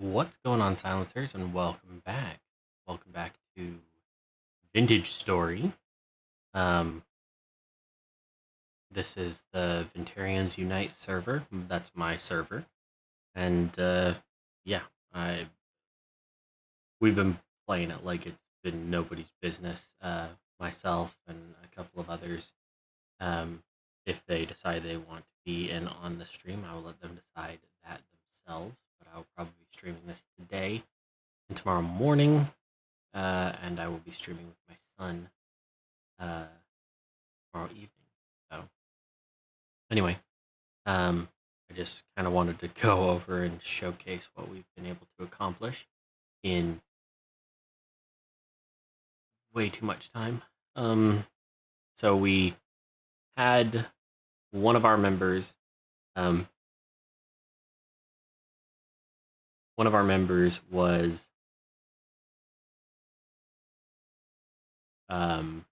What's going on, Silencers, and welcome back. Welcome back to Vintage Story. Um, this is the Ventarians Unite server. That's my server, and yeah, I we've been playing it like it's been nobody's business. Myself and a couple of others. Um, if they decide they want to be in on the stream, I will let them decide that themselves. But I will probably be streaming this today and tomorrow morning. And I will be streaming with my son uh, tomorrow evening. So anyway, I just kind of wanted to go over and showcase what we've been able to accomplish in way too much time. Um, so we had one of our members. Um, one of our members was um,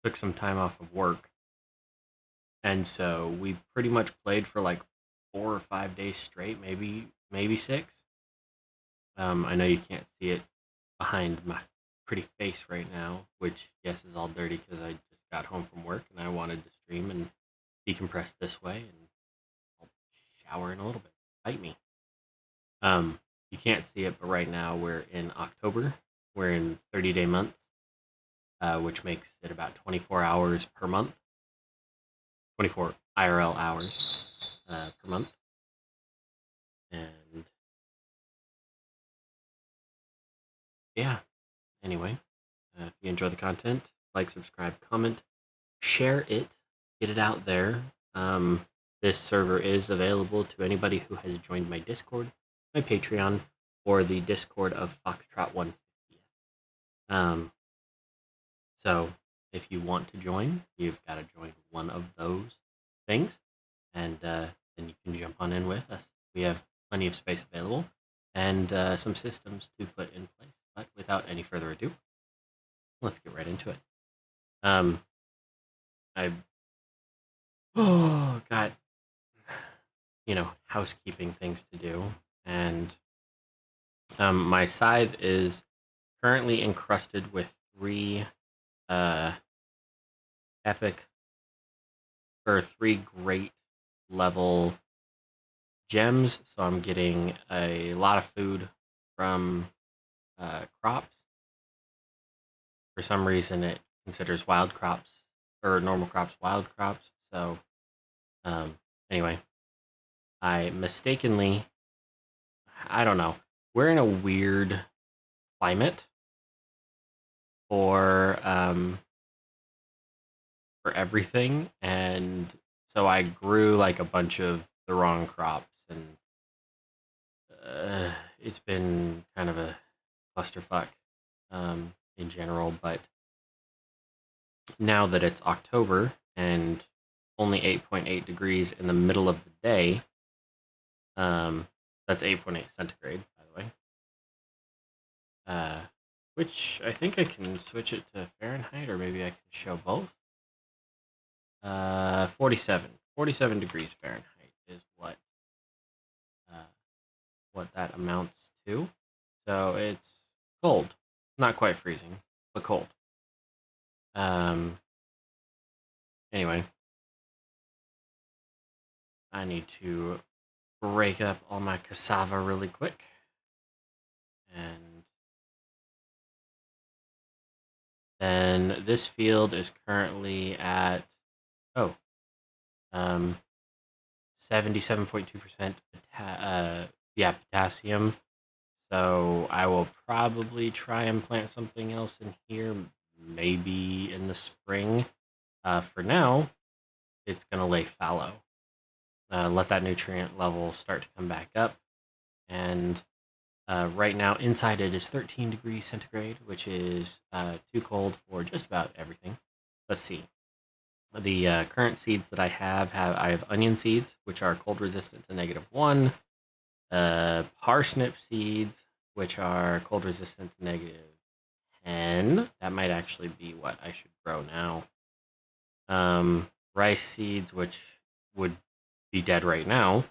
took some time off of work, and so we pretty much played for like 4 or 5 days straight, maybe six. I know you can't see it behind my pretty face right now, which yes is all dirty because I just got home from work and I wanted to stream and decompress this way, and I'll shower in a little bit. Bite me. You can't see it, but right now we're in October. We're in 30-day months, which makes it about 24 hours per month. 24 IRL hours per month, and yeah. Anyway, if you enjoy the content, like, subscribe, comment, share it, get it out there. This server is available to anybody who has joined my Discord, my Patreon, or the Discord of Foxtrot 150. So if you want to join, you've got to join one of those things, and then you can jump on in with us. We have plenty of space available and some systems to put in place. But without any further ado, let's get right into it. I got housekeeping things to do, and my scythe is currently encrusted with three uh, epic or three great level gems. So I'm getting a lot of food from crops. For some reason, it considers wild crops or normal crops wild crops. So anyway, I mistakenly, I don't know. We're in a weird climate for everything, and so I grew like a bunch of the wrong crops, and it's been kind of a clusterfuck in general. But now that it's October and only 8.8 degrees in the middle of the day, that's 8.8 centigrade, by the way. Which I think I can switch it to Fahrenheit, or maybe I can show both. 47 degrees Fahrenheit is uh, what that amounts to. So it's cold, not quite freezing, but cold. Anyway, I need to break up all my cassava really quick, and then this field is currently at 77.2% potassium. So I will probably try and plant something else in here, maybe in the spring. For now, it's going to lay fallow. Let that nutrient level start to come back up. And right now, inside it is 13 degrees centigrade, which is too cold for just about everything. Let's see. The current seeds that I have onion seeds, which are cold resistant to -1. Parsnip seeds, which are cold resistant to -10. That might actually be what I should grow now. Rice seeds, which would be dead right now.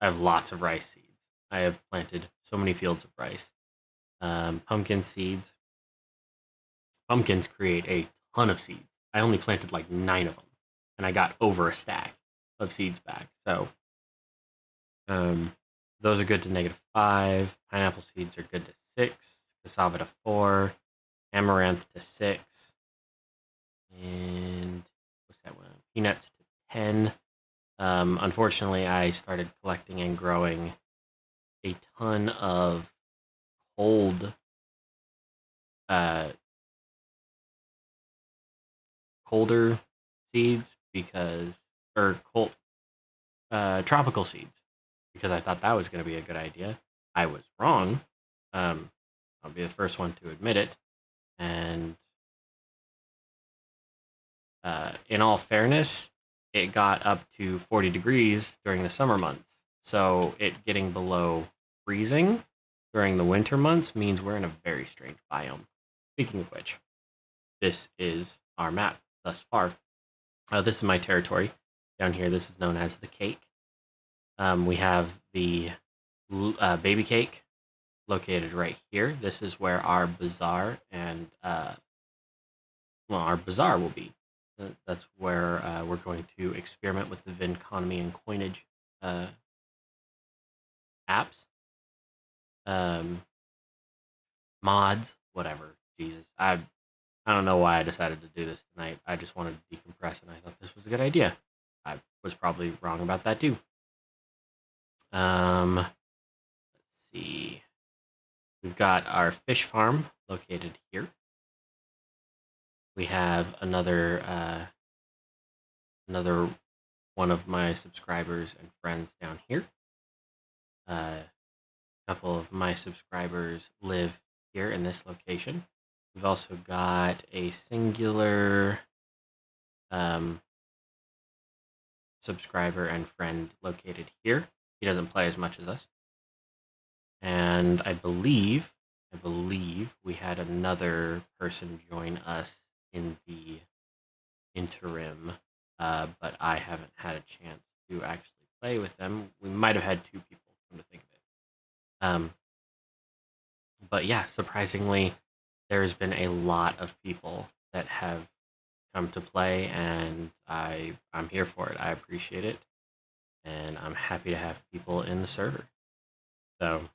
I have lots of rice seeds. I have planted so many fields of rice. Pumpkin seeds. Pumpkins create a ton of seeds. I only planted like 9 of them, and I got over a stack of seeds back. So um, those are good to -5. Pineapple seeds are good to 6. Cassava to 4. Amaranth to 6. And what's that one? Peanuts to 10. Unfortunately, I started collecting and growing a ton of cold, uh, colder seeds because, or cold, tropical seeds because I thought that was going to be a good idea. I was wrong. Um, I'll be the first one to admit it. And in all fairness, it got up to 40 degrees during the summer months. So it getting below freezing during the winter months means we're in a very strange biome. Speaking of which, this is our map thus far. This is my territory. Down here, this is known as the cake. We have the baby cake located right here. This is where our bazaar and our bazaar will be. That's where we're going to experiment with the Vinconomy and coinage apps, um, mods, whatever. Jesus, I don't know why I decided to do this tonight. I just wanted to decompress, and I thought this was a good idea. I was probably wrong about that too. Let's see. We've got our fish farm located here. We have another one of my subscribers and friends down here. A couple of my subscribers live here in this location. We've also got a singular subscriber and friend located here. He doesn't play as much as us. And I believe we had another person join us in the interim, but I haven't had a chance to actually play with them. We might have had 2 people, come to think of it. But yeah, surprisingly, there's been a lot of people that have come to play, and I'm here for it. I appreciate it, and I'm happy to have people in the server. So,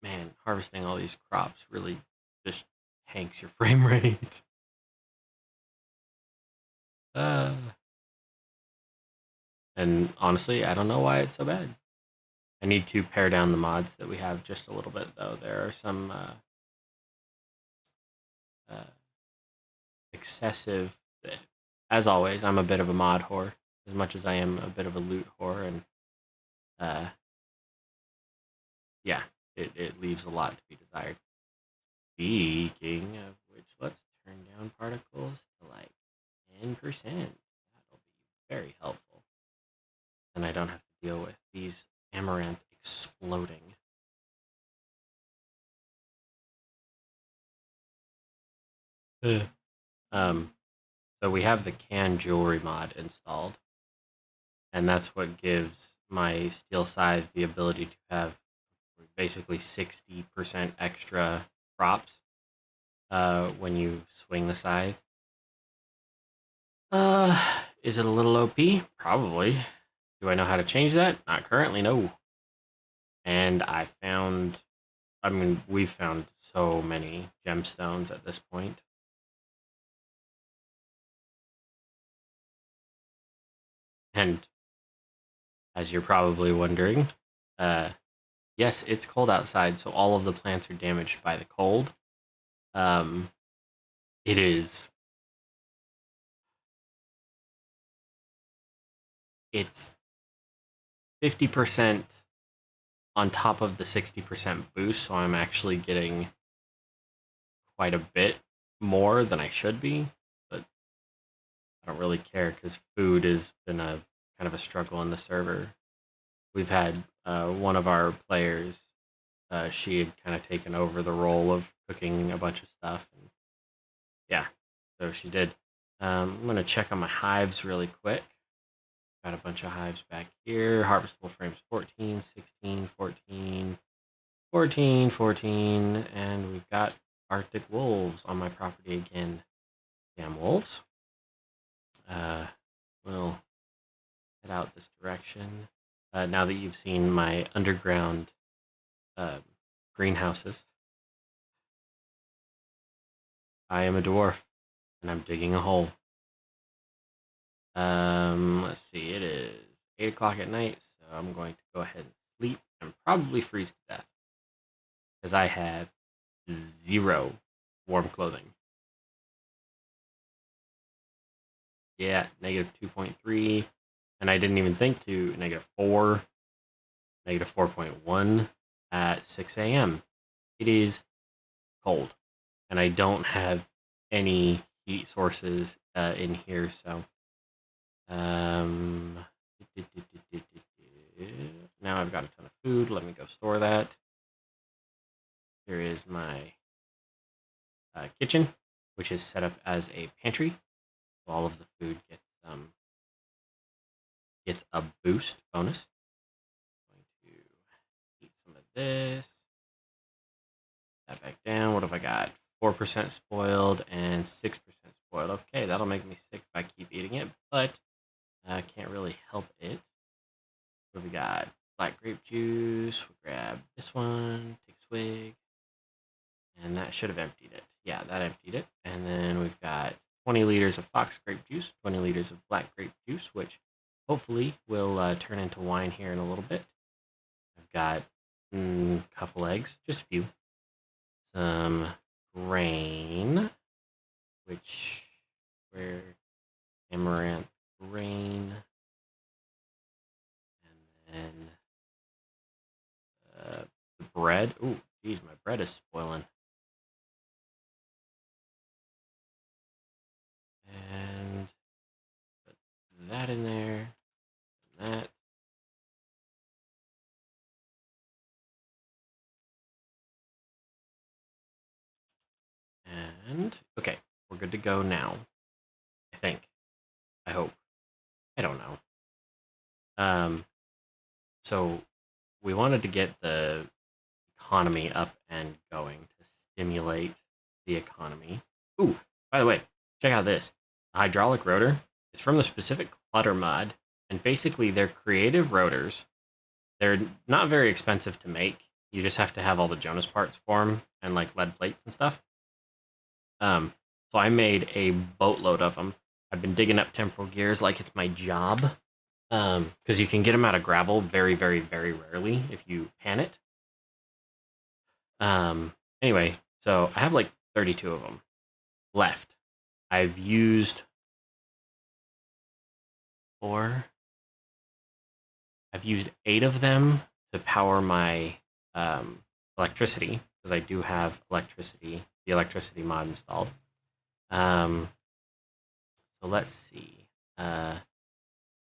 man, harvesting all these crops really just tanks your frame rate. And honestly, I don't know why it's so bad. I need to pare down the mods that we have just a little bit, though. There are some excessive. As always, I'm a bit of a mod whore, as much as I am a bit of a loot whore, and yeah, it leaves a lot to be desired. Speaking of which, let's turn down particles to like 10%. That'll be very helpful. And I don't have to deal with these amaranth exploding. So we have the can jewelry mod installed, and that's what gives my steel scythe the ability to have basically 60% extra props when you swing the scythe. Is it a little OP? Probably. Do I know how to change that? Not currently, no. And we've found so many gemstones at this point. And as you're probably wondering, yes, it's cold outside, so all of the plants are damaged by the cold. It is. It's 50% on top of the 60% boost, so I'm actually getting quite a bit more than I should be, but I don't really care because food has been a kind of a struggle in the server. We've had one of our players, she had kind of taken over the role of cooking a bunch of stuff, and yeah, so she did. I'm going to check on my hives really quick. Got a bunch of hives back here. Harvestable frames 14, 16, 14, 14, 14, and we've got Arctic wolves on my property again. Damn wolves. We'll head out this direction. Now that you've seen my underground greenhouses, I am a dwarf, and I'm digging a hole. Let's see, it is 8 o'clock at night, so I'm going to go ahead and sleep and probably freeze to death, because I have 0 warm clothing. Yeah, negative 2.3, and I didn't even think to negative 4, negative 4.1 at 6 a.m. It is cold, and I don't have any heat sources in here, so now I've got a ton of food. Let me go store that. Here is my kitchen, which is set up as a pantry. So all of the food gets a boost bonus. I'm going to eat some of this. That back down. What have I got? 4% spoiled and 6% spoiled. Okay, that'll make me sick if I keep eating it, but I can't really help it. What have we got? Black grape juice. We'll grab this one, take a swig, and that should have emptied it. Yeah, that emptied it. And then we've got 20 liters of fox grape juice, 20 liters of black grape juice, which hopefully will turn into wine here in a little bit. I've got a couple eggs, just a few. Some grain, where amaranth grain, and then the bread. Ooh, geez, my bread is spoiling. And put that in there, and that. And okay, we're good to go now. I think. I hope. I don't know. So we wanted to get the economy up and going to stimulate the economy. Ooh, by the way, check out this. The hydraulic rotor is from the specific clutter mod, and basically they're creative rotors. They're not very expensive to make. You just have to have all the Jonas parts for them and like lead plates and stuff. So I made a boatload of them. I've been digging up temporal gears like it's my job. Because you can get them out of gravel very, very, very rarely if you pan it. Anyway, so I have like 32 of them left. I've used 4. I've used 8 of them to power my electricity, because I do have the electricity mod installed. So let's see.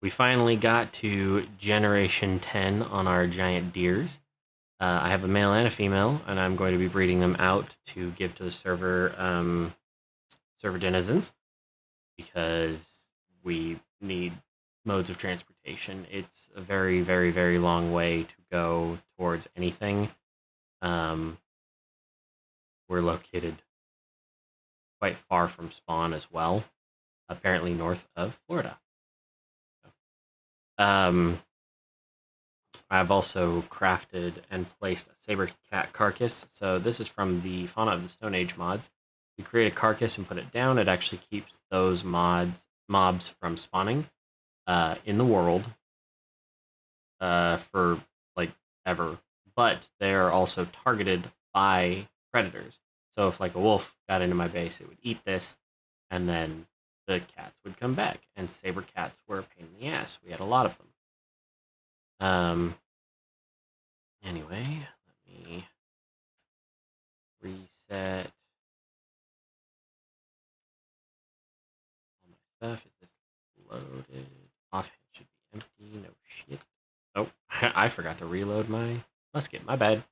We finally got to generation 10 on our giant deers. I have a male and a female, and I'm going to be breeding them out to give to the server denizens, because we need modes of transportation. It's a very, very, very long way to go towards anything. We're located quite far from spawn as well, apparently north of Florida. I've also crafted and placed a saber cat carcass. So this is from the Fauna of the Stone Age mods. You create a carcass and put it down. It actually keeps those mobs from spawning in the world for like ever. But they are also targeted by predators. So if like a wolf got into my base, it would eat this, and then the cats would come back. And saber cats were a pain in the ass. We had a lot of them. Anyway, let me reset all my stuff. Is this loaded? Offhand should be empty. No shit. Oh, I forgot to reload my musket. My bad.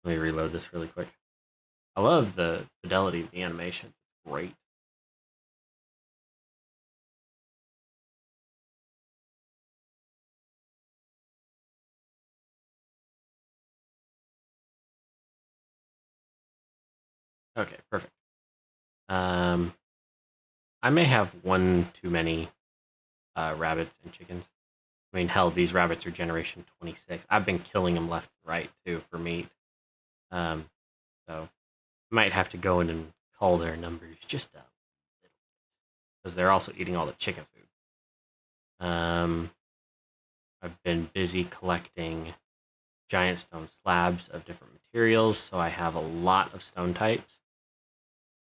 Let me reload this really quick. I love the fidelity of the animation. It's great. Okay, perfect. I may have one too many rabbits and chickens. I mean, hell, these rabbits are generation 26. I've been killing them left and right too for meat. Um, so might have to go in and cull their numbers just a little because they're also eating all the chicken food. I've been busy collecting giant stone slabs of different materials, so I have a lot of stone types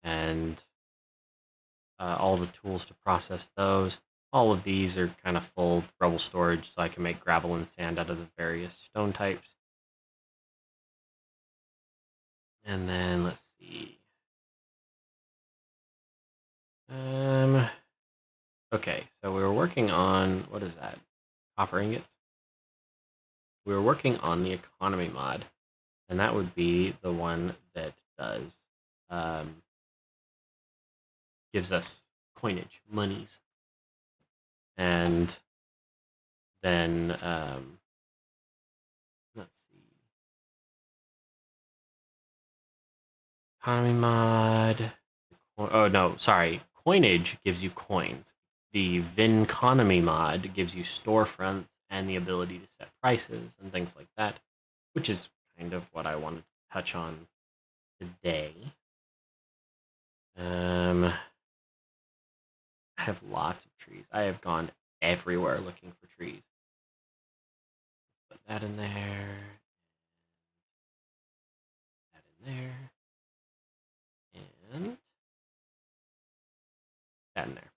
and all the tools to process those. All of these are kind of full rubble storage, so I can make gravel and sand out of the various stone types. And then let's see. Okay, so we were working on what is that? Copper ingots. We were working on the economy mod, and that would be the one that does um, gives us coinage, monies, and then let's see, economy mod. Oh no, sorry, coinage gives you coins. The Vinconomy mod gives you storefronts and the ability to set prices and things like that, which is kind of what I wanted to touch on today. I have lots of trees. I have gone everywhere looking for trees. Put that in there. That in there. And that in there.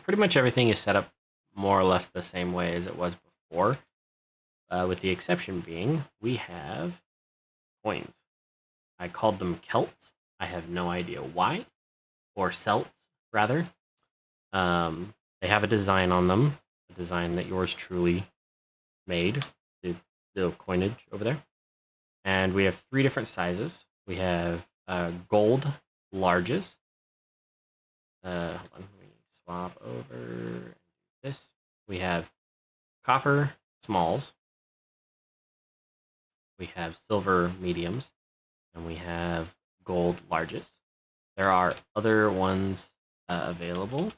Pretty much everything is set up more or less the same way as it was before, with the exception being we have coins. I called them Celts. I have no idea why, or Celts rather. They have a design on them, a design that yours truly made, the coinage over there. And we have 3 different sizes. We have gold larges. Hold on, let me swap over this. We have copper smalls. We have silver mediums, and we have gold larges. There are other ones available.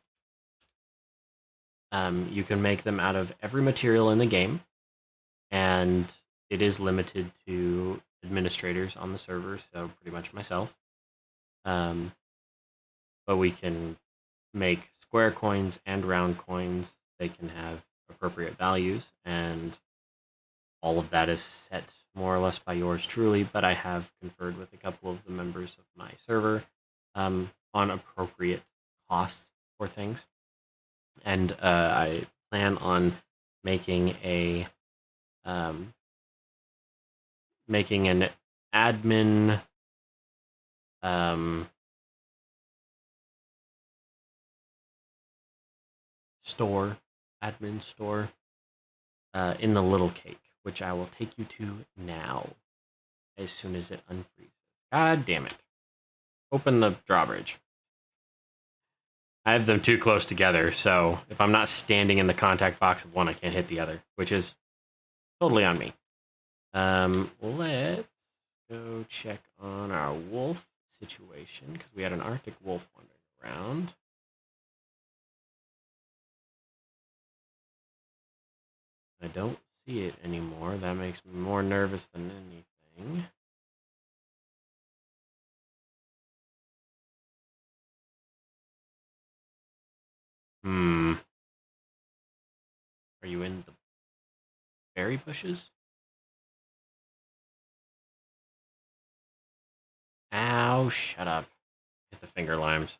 You can make them out of every material in the game, and it is limited to administrators on the server, so pretty much myself. But we can make square coins and round coins. They can have appropriate values, and all of that is set more or less by yours truly, but I have conferred with a couple of the members of my server on appropriate costs for things. And I plan on making making an admin admin store in the little cake, which I will take you to now as soon as it unfreezes. God damn it. Open the drawbridge. I have them too close together, so if I'm not standing in the contact box of one, I can't hit the other, which is totally on me. Let's go check on our wolf situation, because we had an Arctic wolf wandering around. I don't see it anymore. That makes me more nervous than anything. Are you in the berry bushes? Ow, shut up. Hit the finger limes. Is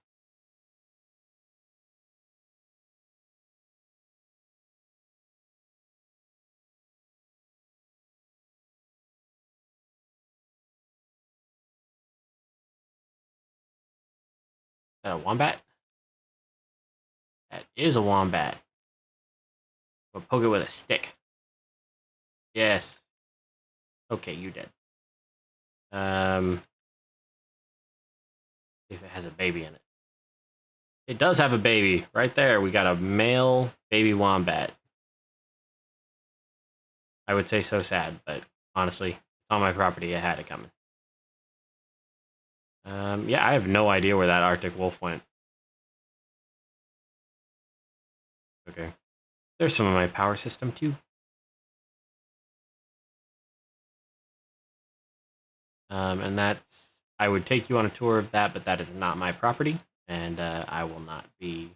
that a wombat? That is a wombat. We'll poke it with a stick. Yes. Okay, you did. See if it has a baby in it. It does have a baby. Right there, we got a male baby wombat. I would say so sad, but honestly. It's on my property. I had it coming. Yeah, I have no idea where that Arctic wolf went. Okay. There's some of my power system, too. And that's... I would take you on a tour of that, but that is not my property, and I will not be...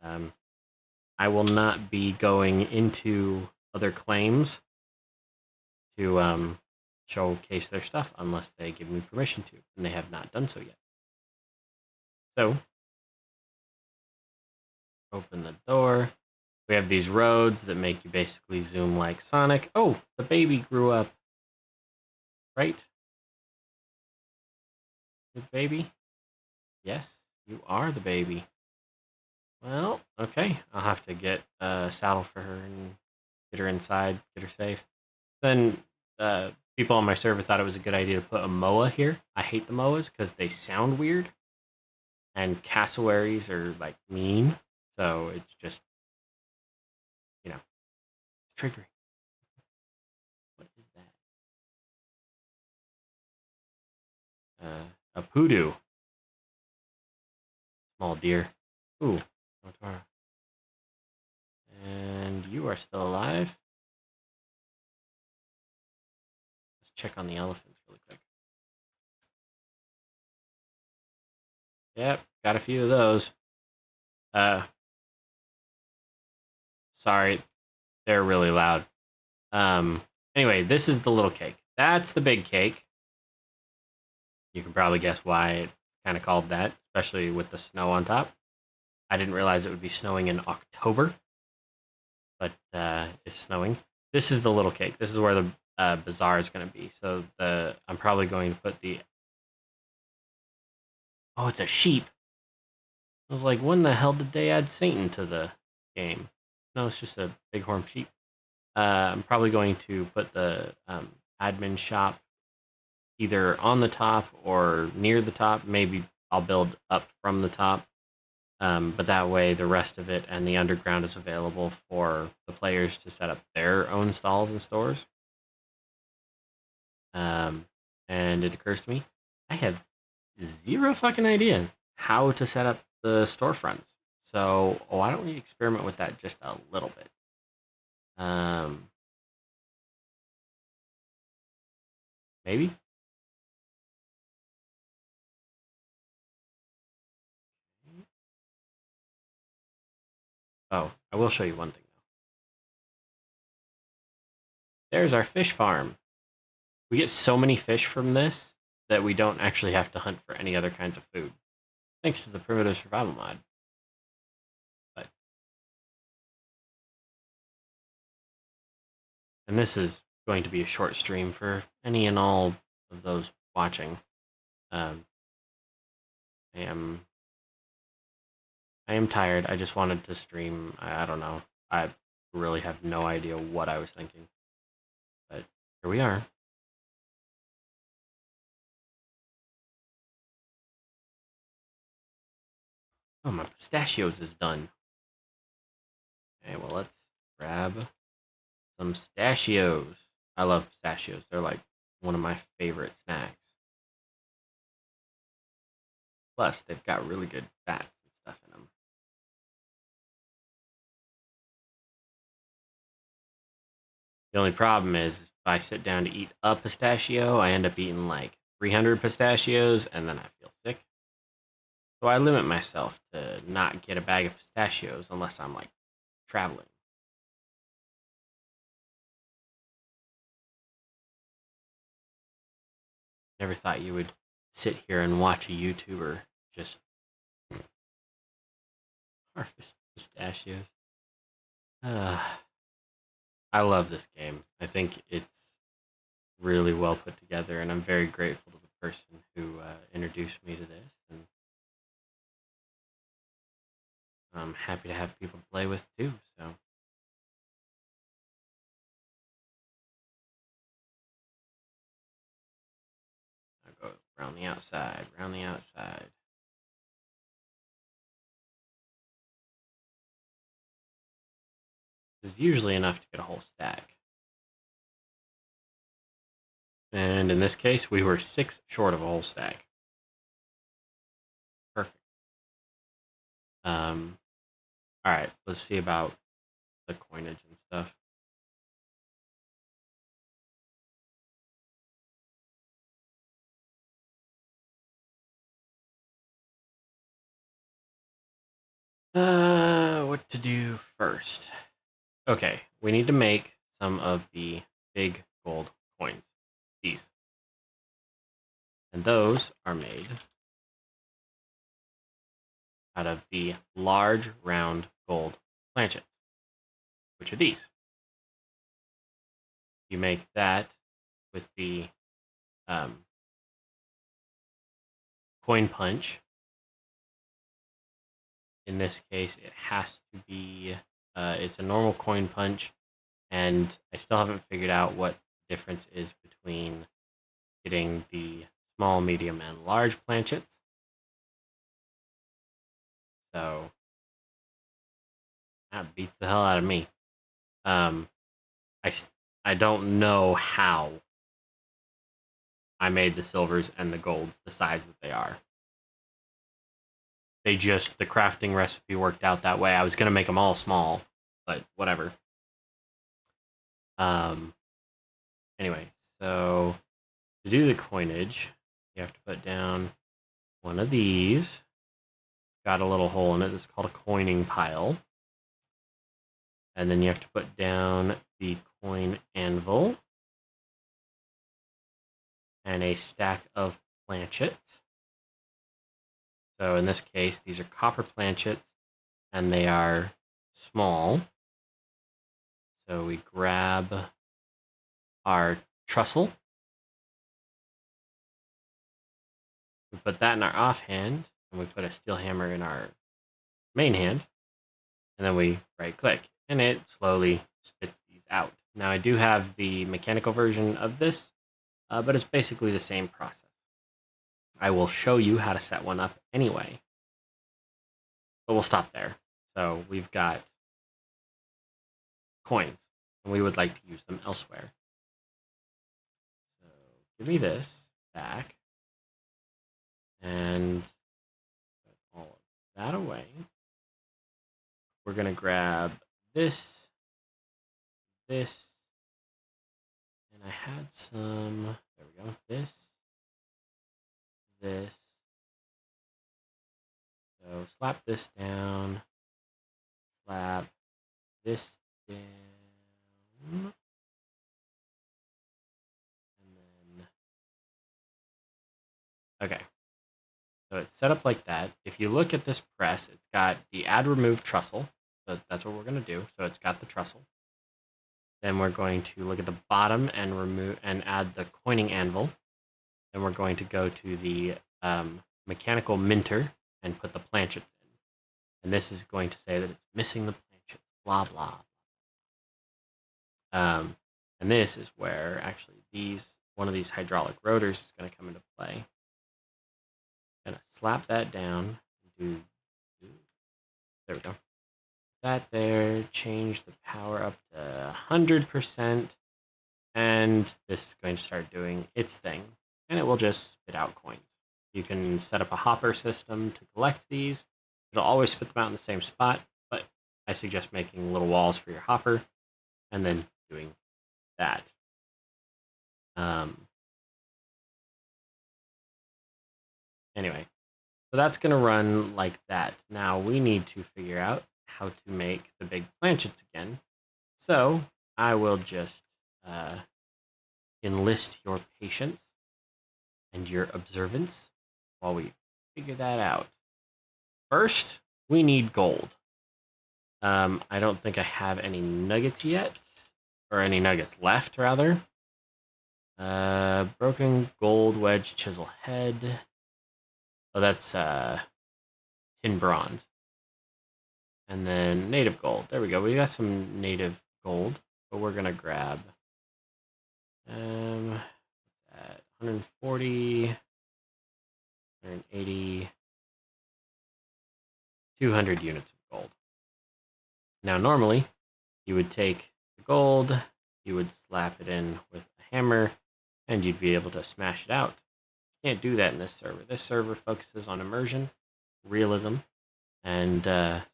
Um, I will not be going into other claims to showcase their stuff unless they give me permission to, and they have not done so yet. So, open the door. We have these roads that make you basically zoom like Sonic. Oh, the baby grew up. Right? The baby? Yes, you are the baby. Well, okay. I'll have to get a saddle for her and get her inside, get her safe. Then people on my server thought it was a good idea to put a MOA here. I hate the MOAs because they sound weird, and cassowaries are like mean. So it's just, triggering. What is that? A poodoo. Small deer. Ooh, Otara. And you are still alive. Let's check on the elephants really quick. Yep, got a few of those. Sorry, they're really loud. Anyway, this is the little cake. That's the big cake. You can probably guess why it's kind of called that, especially with the snow on top. I didn't realize it would be snowing in October, but it's snowing. This is the little cake. This is where the bazaar is going to be. So I'm probably going to put the... Oh, it's a sheep. I was like, when the hell did they add Satan to the game? No, it's just a bighorn sheep. I'm probably going to put the admin shop either on the top or near the top. Maybe I'll build up from the top. But that way the rest of it and the underground is available for the players to set up their own stalls and stores. And it occurs to me, I have zero fucking idea how to set up the storefronts. So why don't we experiment with that just a little bit? Maybe? Oh, I will show you one thing though. There's our fish farm. We get so many fish from this that we don't actually have to hunt for any other kinds of food, thanks to the primitive survival mod. But and this is going to be a short stream for any and all of those watching. Um, I am tired. I just wanted to stream. I don't know. I really have no idea what I was thinking, but here we are. Oh, my pistachios is done. Okay, well, let's grab some pistachios. I love pistachios. They're like one of my favorite snacks. Plus, they've got really good fats and stuff in them. The only problem is if I sit down to eat a pistachio, I end up eating like 300 pistachios and then I feel sick. So I limit myself to not get a bag of pistachios unless I'm like traveling. Never thought you would sit here and watch a YouTuber just harvest pistachios. I love this game. I think it's really well put together, and I'm very grateful to the person who introduced me to this. And I'm happy to have people to play with too. So I'll go around the outside, around the outside. This is usually enough to get a whole stack. And in this case, we were 6 short of a whole stack. Perfect. All right, let's see about the coinage and stuff. What to do first? Okay, we need to make some of the big gold coins. These. And those are made out of the large round gold planchets, which are these. You make that with the coin punch. In this case, it has to be, it's a normal coin punch, and I still haven't figured out what the difference is between getting the small, medium, and large planchets. So that beats the hell out of me. I don't know how I made the silvers and the golds the size that they are. The crafting recipe worked out that way. I was going to make them all small, but whatever. Anyway, so to do the coinage, you have to put down one of these. Got a little hole in it. It's called a coining pile. And then you have to put down the coin anvil and a stack of planchets. So in this case, these are copper planchets, and they are small. So we grab our trussel. We put that in our offhand, and we put a steel hammer in our main hand, and then we right-click, and it slowly spits these out. Now, I do have the mechanical version of this, but it's basically the same process. I will show you how to set one up anyway, but we'll stop there. So we've got coins, and we would like to use them elsewhere. So give me this back, and put all of that away. We're going to grab this, and I had some, there we go, this. So slap this down, slap this down, and then, okay. So it's set up like that. If you look at this press, it's got the add remove trussel. So that's what we're going to do. So it's got the trussel. Then we're going to look at the bottom and remove and add the coining anvil. Then we're going to go to the mechanical minter and put the planchets in. And this is going to say that it's missing the planchets, blah, blah. And this is where actually one of these hydraulic rotors is going to come into play. Gonna slap that down. There we go. That there, change the power up to 100%, and this is going to start doing its thing, and it will just spit out coins. You can set up a hopper system to collect these. It'll always spit them out in the same spot, but I suggest making little walls for your hopper, and then doing that. Anyway, so that's going to run like that. Now we need to figure out how to make the big planchets again. So I will just enlist your patience and your observance while we figure that out. First, we need gold. I don't think I have any nuggets yet, or any nuggets left, rather. Broken gold wedge chisel head. Oh, that's tin bronze. And then native gold. There we go. We got some native gold, but we're gonna grab 140, 180, 200 units of gold. Now, normally, you would take the gold, you would slap it in with a hammer, and you'd be able to smash it out. You can't do that in this server. This server focuses on immersion, realism, and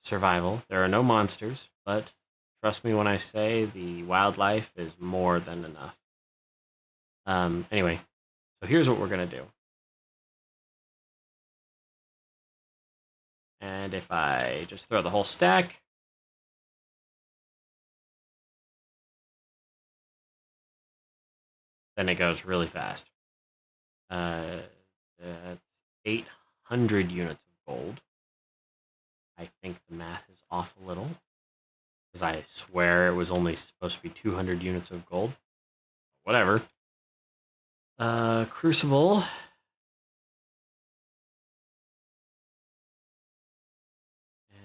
survival. There are no monsters, but trust me when I say the wildlife is more than enough. Anyway, so here's what we're going to do. And if I just throw the whole stack, then it goes really fast. That's 800 units of gold. I think the math is off a little, because I swear it was only supposed to be 200 units of gold. Whatever. Crucible.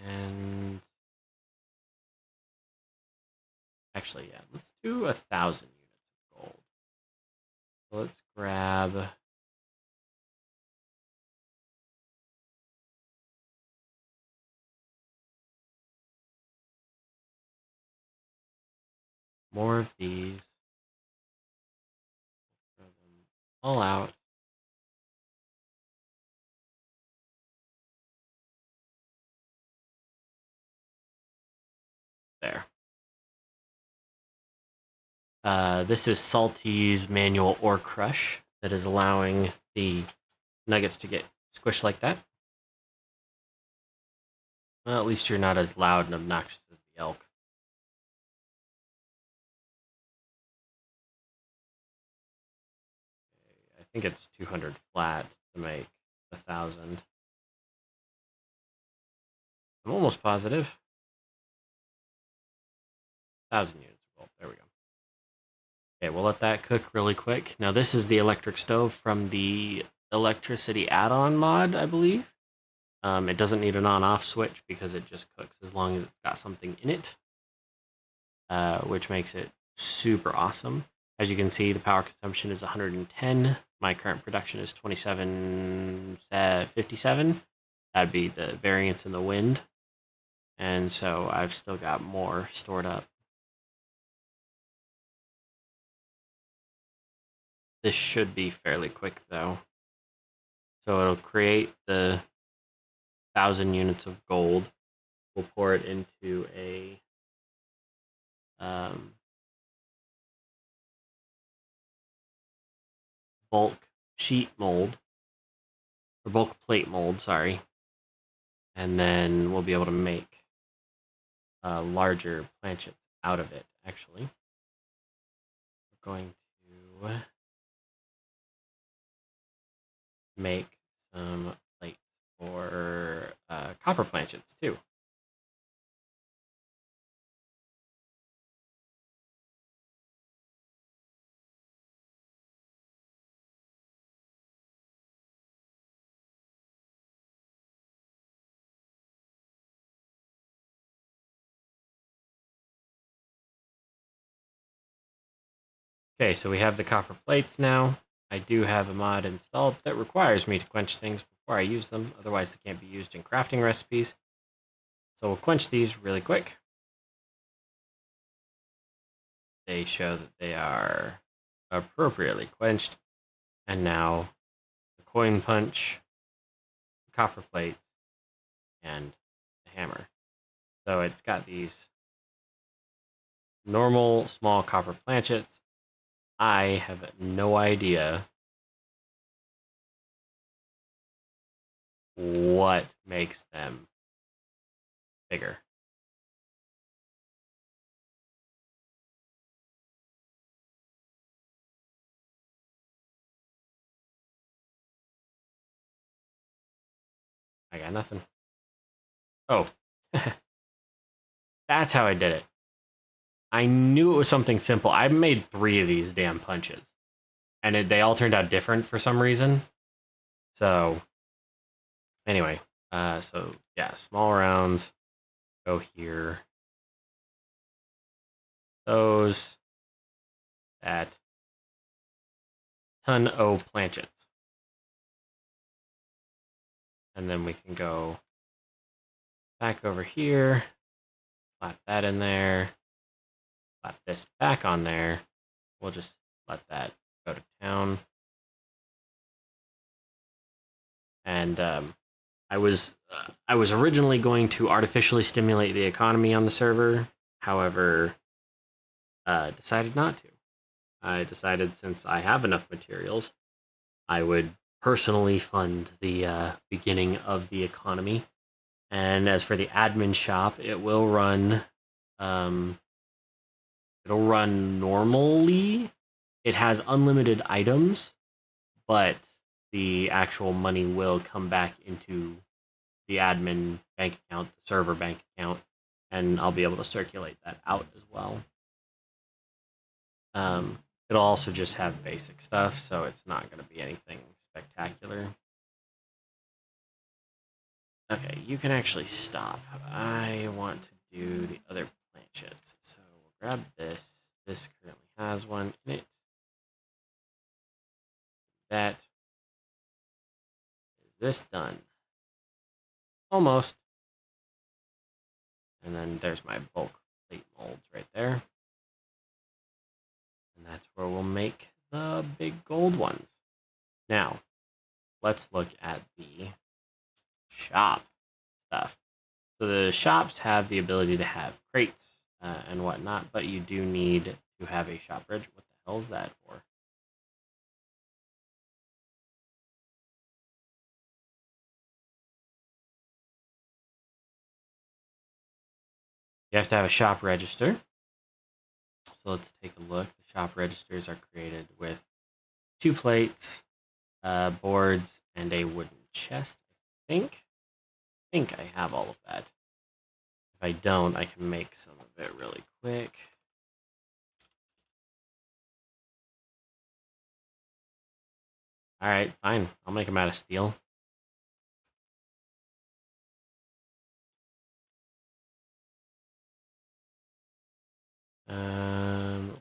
And actually, yeah, let's do 1,000 units of gold. So let's grab more of these. Throw them all out. There. This is Salty's manual ore crush that is allowing the nuggets to get squished like that. Well, at least you're not as loud and obnoxious as the elk. I think it's 200 flat to make 1,000. I'm almost positive. 1,000 units of gold. There we go. Okay, we'll let that cook really quick. Now this is the electric stove from the electricity add-on mod, I believe. It doesn't need an on-off switch because it just cooks as long as it's got something in it, which makes it super awesome. As you can see, the power consumption is 110. My current production is 2757. That'd be the variance in the wind. And so I've still got more stored up. This should be fairly quick though. So it'll create the 1,000 units of gold. We'll pour it into a bulk sheet mold, or bulk plate mold, sorry. And then we'll be able to make larger planchets out of it, actually. We're going to make some plates for copper planchets, too. Okay, so we have the copper plates now. I do have a mod installed that requires me to quench things before I use them, otherwise they can't be used in crafting recipes. So we'll quench these really quick. They show that they are appropriately quenched. And now the coin punch, the copper plates, and the hammer. So it's got these normal small copper planchets. I have no idea what makes them bigger. I got nothing. Oh, that's how I did it. I knew it was something simple. I made 3 of these damn punches, and they all turned out different for some reason. So, anyway, so yeah, small rounds go here. Those at ton o planchets. And then we can go back over here, slap that in there, slap this back on there. We'll just let that go to town. And I was originally going to artificially stimulate the economy on the server. However, decided not to. I decided since I have enough materials, I would personally fund the beginning of the economy. And as for the admin shop, it will run. Um, it'll run normally. It has unlimited items, but the actual money will come back into the admin bank account, the server bank account, and I'll be able to circulate that out as well. It'll also just have basic stuff, so it's not going to be anything spectacular. Okay, you can actually stop. I want to do the other planchets, so we'll grab this. This currently has one in it. That is this done. Almost. And then there's my bulk plate molds right there. And that's where we'll make the big gold ones. Now, let's look at the shop stuff. So the shops have the ability to have crates and whatnot, but you do need to have a shop bridge. What the hell is that for? You have to have a shop register. So let's take a look. The shop registers are created with 2 plates, boards, and a wooden chest. I think I have all of that. If I don't, I can make some of it really quick. All right, fine. I'll make them out of steel.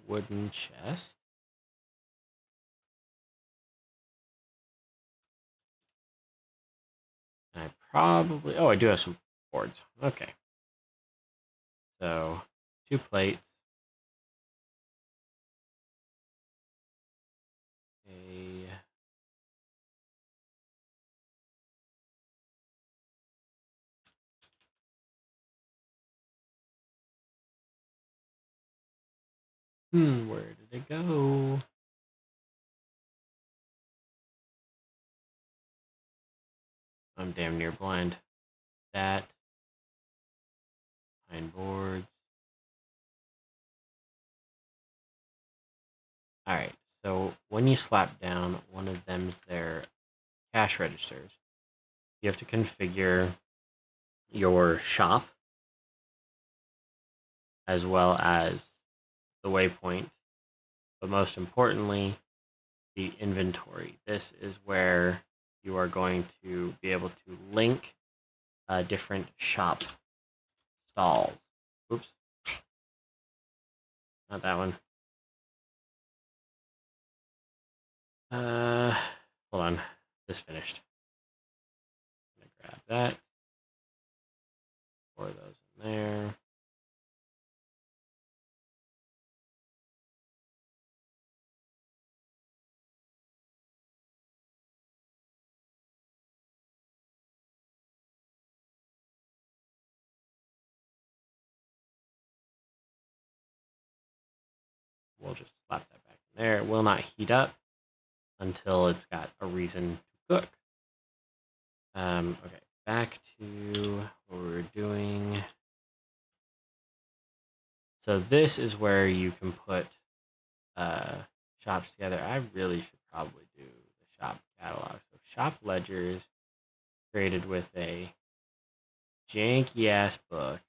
Wooden chest. And I probably... Oh, I do have some boards. Okay. So, 2 plates. Where did it go? I'm damn near blind. That. Pine boards. Alright, so when you slap down one of them's their cash registers, you have to configure your shop as well as the waypoint, but most importantly, the inventory. This is where you are going to be able to link different shop stalls. Oops. Not that one. Hold on. This finished. I'm gonna grab that. Pour those in there. We'll just slap that back in there. It will not heat up until it's got a reason to cook. Okay, back to what we were doing. So this is where you can put shops together. I really should probably do the shop catalog. So shop ledgers created with a janky ass book,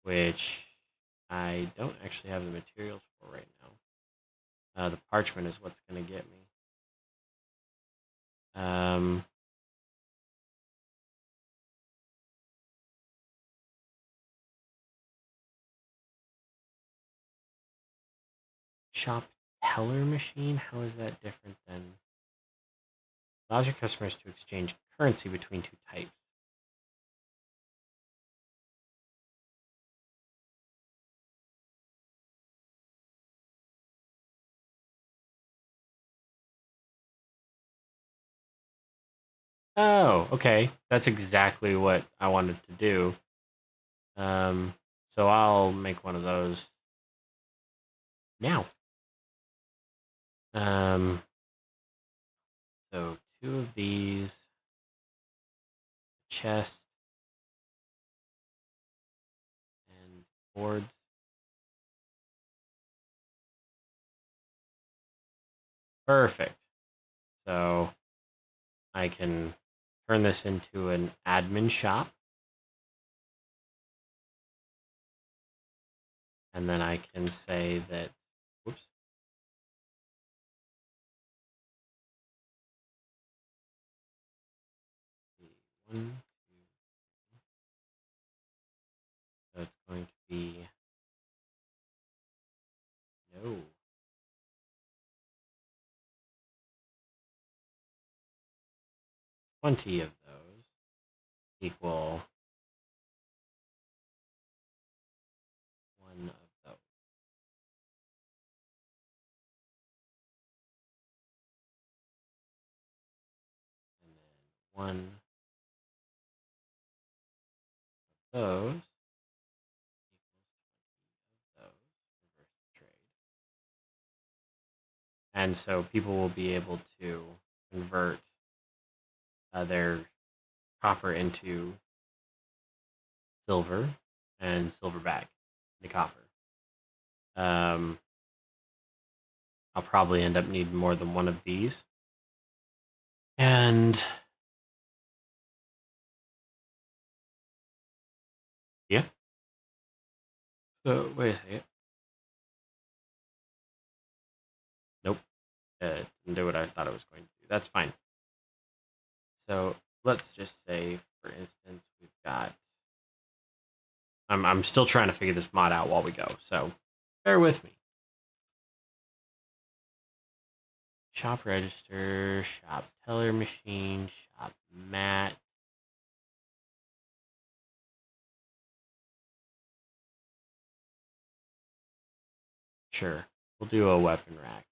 which I don't actually have the materials for right now. The parchment is what's going to get me. Shop teller machine? How is that different than... Allows your customers to exchange currency between 2 types. Oh, okay. That's exactly what I wanted to do. Um, so I'll make one of those now. Um, so two of these, chest and boards. Perfect. So I can turn this into an admin shop, and then I can say that, whoops, one, two, so it's going to be, no, 20 of those equal one of those. And then one of those equals 20 of those. Reverse trade. And so people will be able to convert their copper into silver and silver back into copper. Um, I'll probably end up needing more than one of these. And yeah. So wait a second. Nope. Didn't do what I thought it was going to do. That's fine. So let's just say, for instance, we've got. I'm still trying to figure this mod out while we go, so bear with me. Shop register, shop teller machine, shop mat. Sure, we'll do a weapon rack.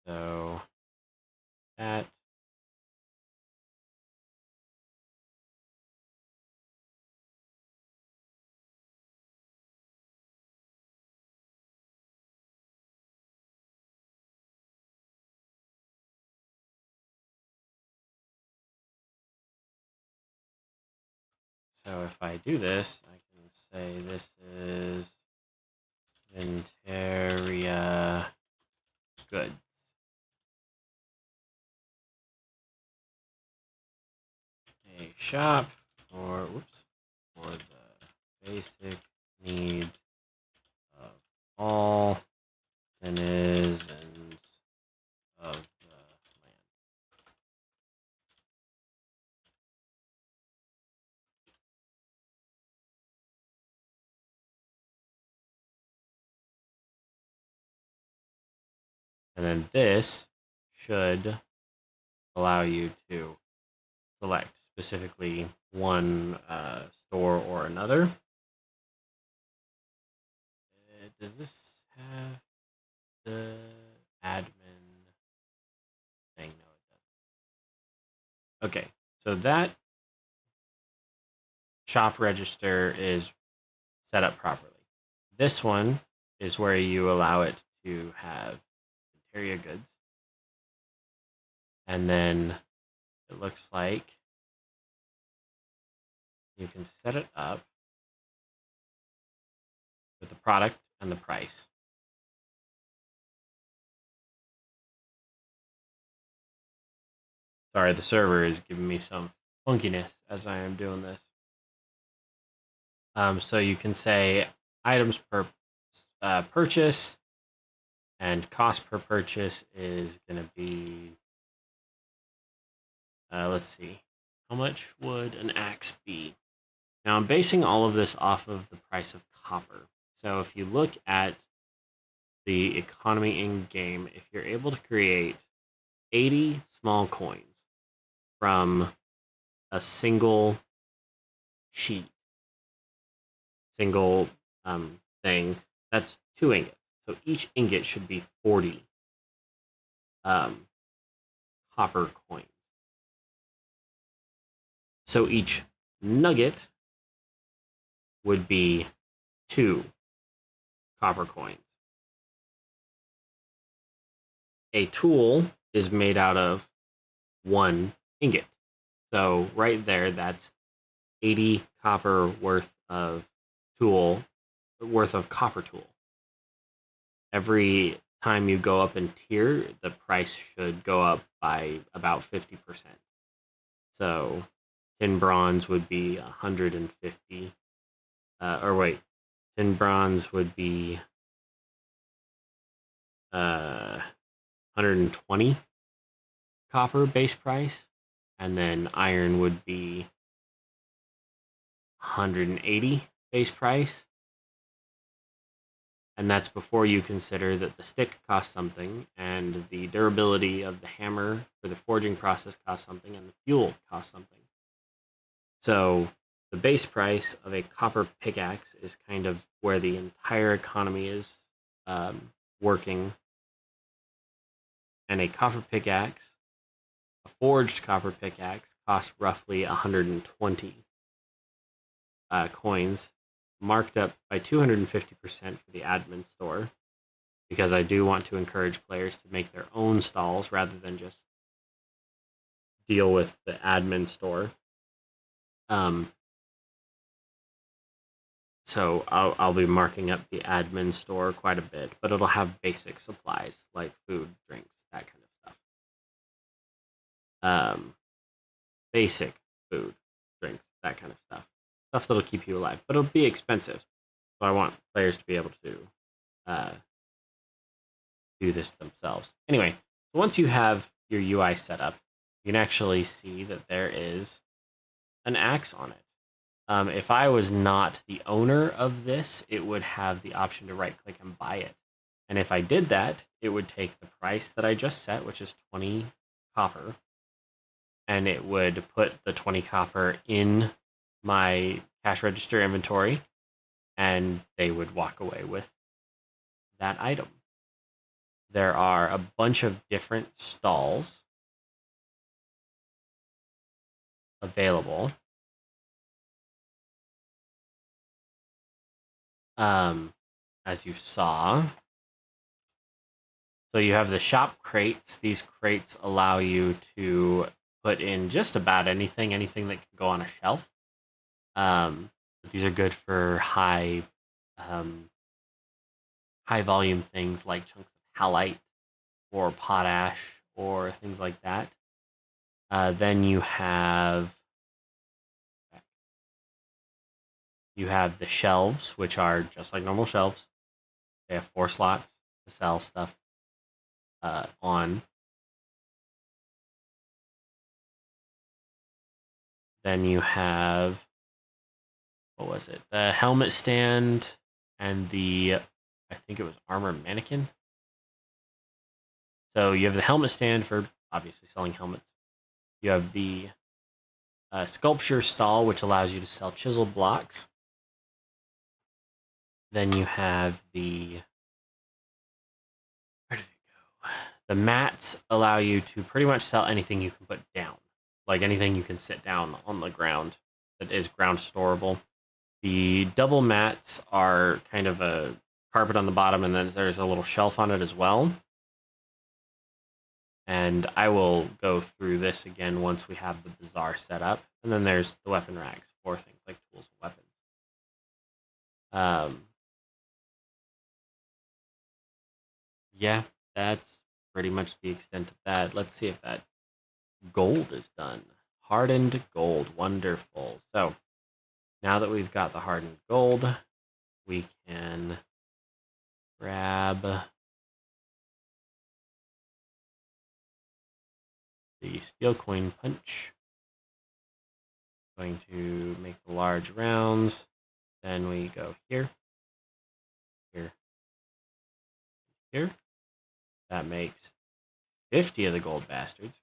So that. So if I do this, I can say this is Vinteria goods. A shop for the basic needs of all denizens of the land. And then this should allow you to select specifically one store or another. Does this have the admin thing? No, it doesn't. Okay, so that shop register is set up properly. This one is where you allow it to have interior goods. And then it looks like you can set it up with the product and the price. Sorry, the server is giving me some funkiness as I am doing this. So you can say items per purchase, and cost per purchase is going to be, let's see, how much would an axe be? Now I'm basing all of this off of the price of copper. So if you look at the economy in game, if you're able to create 80 small coins from a single sheet, single thing, that's 2 ingots. So each ingot should be 40 copper coins. So each nugget would be 2 copper coins. A tool is made out of 1 ingot. So right there, that's 80 copper worth of copper tool. Every time you go up in tier, the price should go up by about 50%. So tin bronze would be 150. Or wait, tin bronze would be 120 copper base price, and then iron would be 180 base price. And that's before you consider that the stick costs something, and the durability of the hammer for the forging process costs something, and the fuel costs something. So the base price of a copper pickaxe is kind of where the entire economy is working. And a copper pickaxe, a forged copper pickaxe, costs roughly 120 coins, marked up by 250% for the admin store, because I do want to encourage players to make their own stalls rather than just deal with the admin store. So I'll be marking up the admin store quite a bit, but it'll have basic supplies like food, drinks, that kind of stuff. Basic food, drinks, that kind of stuff. Stuff that'll keep you alive, but it'll be expensive. So I want players to be able to do this themselves. Anyway, once you have your UI set up, you can actually see that there is an axe on it. If I was not the owner of this, it would have the option to right click and buy it. And if I did that, it would take the price that I just set, which is 20 copper, and it would put the 20 copper in my cash register inventory, and they would walk away with that item. There are a bunch of different stalls available. As you saw. So you have the shop crates. These crates allow you to put in just about anything that can go on a shelf. These are good for high volume things like chunks of halite or potash or things like that. Then you have the shelves, which are just like normal shelves. They have 4 slots to sell stuff on. Then you have, what was it? The helmet stand and I think it was armor mannequin. So you have the helmet stand for obviously selling helmets. You have the sculpture stall, which allows you to sell chiseled blocks. Then you have where did it go? The mats allow you to pretty much sell anything you can put down, like anything you can sit down on the ground that is ground storable. The double mats are kind of a carpet on the bottom, and then there's a little shelf on it as well. And I will go through this again once we have the bazaar set up. And then there's the weapon racks for things like tools and weapons. Yeah, that's pretty much the extent of that. Let's see if that gold is done. Hardened gold, wonderful. So now that we've got the hardened gold, we can grab the steel coin punch. Going to make the large rounds. Then we go here, here, here. That makes 50 of the gold bastards.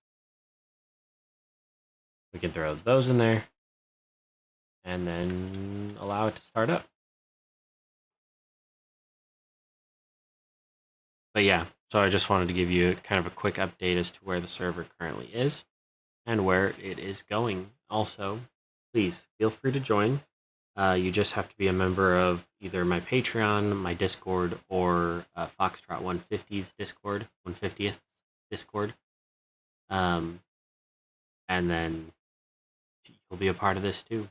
We can throw those in there and then allow it to start up. But yeah, so I just wanted to give you kind of a quick update as to where the server currently is and where it is going. Also, please feel free to join. You just have to be a member of either my Patreon, my Discord, or Foxtrot 150's Discord, 150th Discord. Um, and then you'll be a part of this too.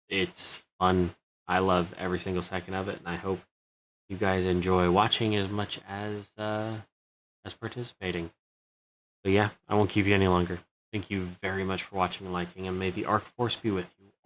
It's fun. I love every single second of it, and I hope you guys enjoy watching as much as participating. But yeah, I won't keep you any longer. Thank you very much for watching and liking, and may the Arc Force be with you.